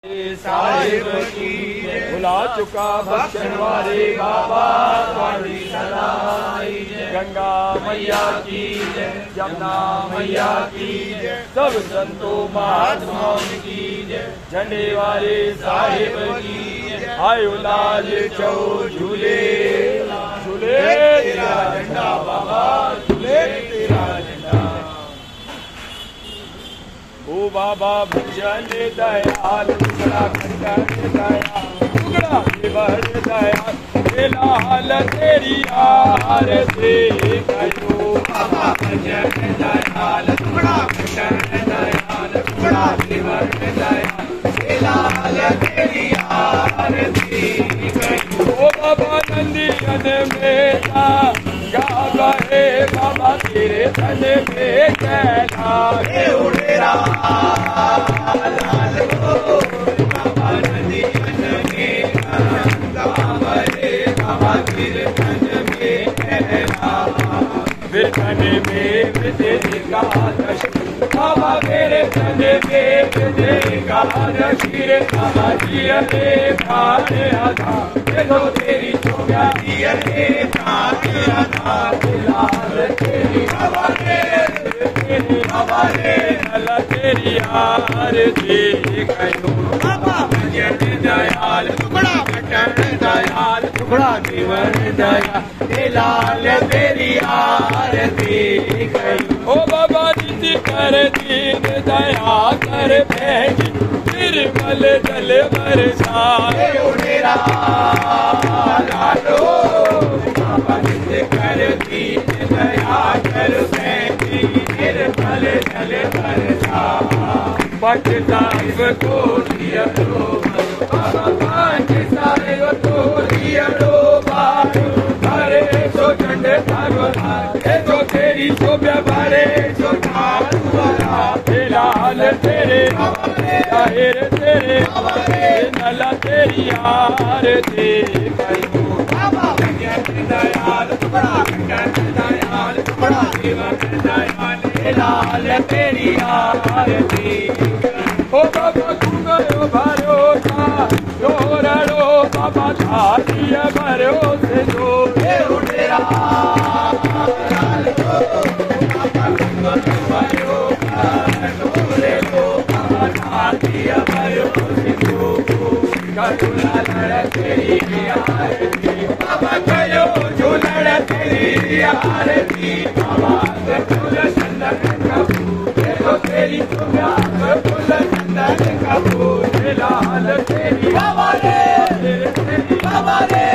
साहिब की भुला चुका बख्शन वाले बाबा तुम्हारी सदाई गंगा मैया की जमुना मैया की सब संतों महात्माओं की झंडे वाले साहिब की आयो लाल चौ झूले झूले तेरा झंडा बाबा झूले तेरा झंडा। ओ बाबा भजन दयाल टुकड़ा कंकर दयाल टुकड़ा विवर दयाल लाल तेरी आरती करो। बाबा भजन दयाल टुकड़ा कंकर दयाल टुकड़ा विवर दयाल लाल तेरी आरती करो। ओ बाबा नंदियन मेरा गा गए बाबा तेरे धन में कैलाश उड़ेरा लाल हो बाबा नंदियन मेरा गा गए बाबा तेरे धन में कैलाश धन में विदेगा बाबा मेरे धन में विदेगा शीर बाबा जिया रे भारे आधा देखो तेरी चोगा जिया रे भारे आधा लाल तेरी बाबा रे नला तेरी आरती करो। बाबा भजन दयाल टुकड़ा कंकर दयाल टुकड़ा विवर दयाल लाल तेरी आरती करो। ओ बाबा नीति कर दीन दया कर भेजी निर्मल जल बरसाए उड़ेरा लालो। बाबा नीति कर दीन दया कर भेजी निर्मल जल बरसाए पट साहिब को दिया लो बाबा पांच सारे तो दिया लो बारो बारे सो झंडे थारो जो तेरी शोभा बारे सो लाल तेरे ताहिर तेरे नला तेरी आरती करो। बाबा भजन दयाल टुकड़ा कंकर दयाल टुकड़ा विवर दयाल लाल तेरी आरती। ओ बाबा कुंगो भरोसा जोरड़ो बाबा धारिया भरोसे दो उड़ेरा लाल हो बाबा कुंगो भरोसा जोरड़ो बाबा धारिया भरोसे दो करुणा लड़ तेरी आरती बाबा करो झूलड़ तेरी आरती बाबा तुल चंदन कपूर देखो तेरी चुम्या तुल चंदन कपूर लाल तेरी बाबा रे तेरी बाबा रे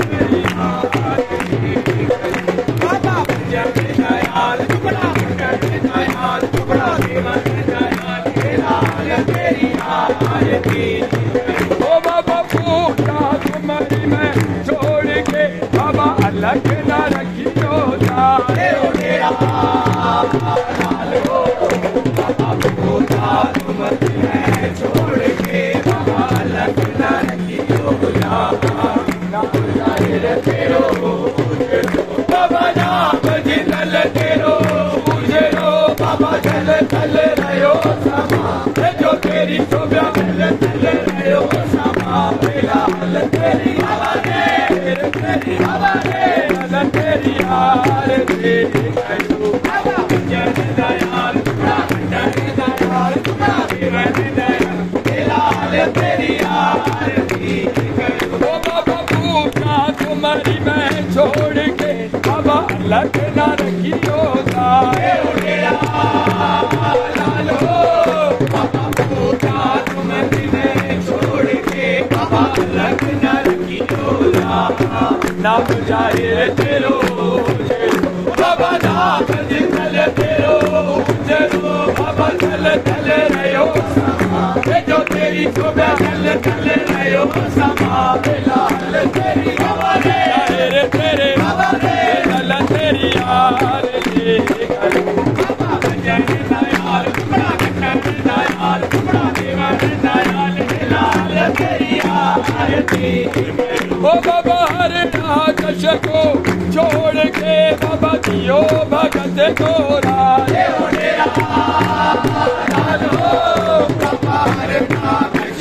तेरी आरती बाबा भजन दयाल टुकड़ा कंकर दयाल टुकड़ा विवर दयाल लाल तेरी आरती। ओ बाबा पूजा तुम्हारी मैं छोड़ के बाबा अलग न रखियो जाए उड़ेरा लाल हो बाबा पूजा तुम्हारी मैं छोड़ के बाबा अलग न रखियो जाए तेरो बाबा नाम जिनल तेरो मुझे रो बाबा जल तल रहो समा जो तेरी शोभा जल तल रहो समा लाल तेरी बाबा रे तेरी बाबा रे नल तेरी आरती करो। बाबा भजन दयाल टुकड़ा कंकर दयाल टुकड़ा विवर दयाल लाल तेरी आरती करो। ओ बाबा पूजा तुम्हारी मैं छोड़ के बाबा अलग न रखियो जाए उड़ेरा लाल हो बाबा पूजा तुम्हारी मैं छोड़ के बाबा अलग न रखियो जाए नाम जाए तेरो बाबा नाम जिनल तेरो जरो बाबा चल चल रहो समा जो तेरी शोभा चल चल रहो समा लाल तेरी बाबा रे तेरे बाबा रे नला तेरी आरती करो। बाबा भजन दयाल टुकड़ा कंकर दयाल टुकड़ा विवर दयाल लाल तेरी आरती। ओ बाबा हर नाकश को छोड़ के बाबा दियो भगत को लाल हो बाबा हर नाकश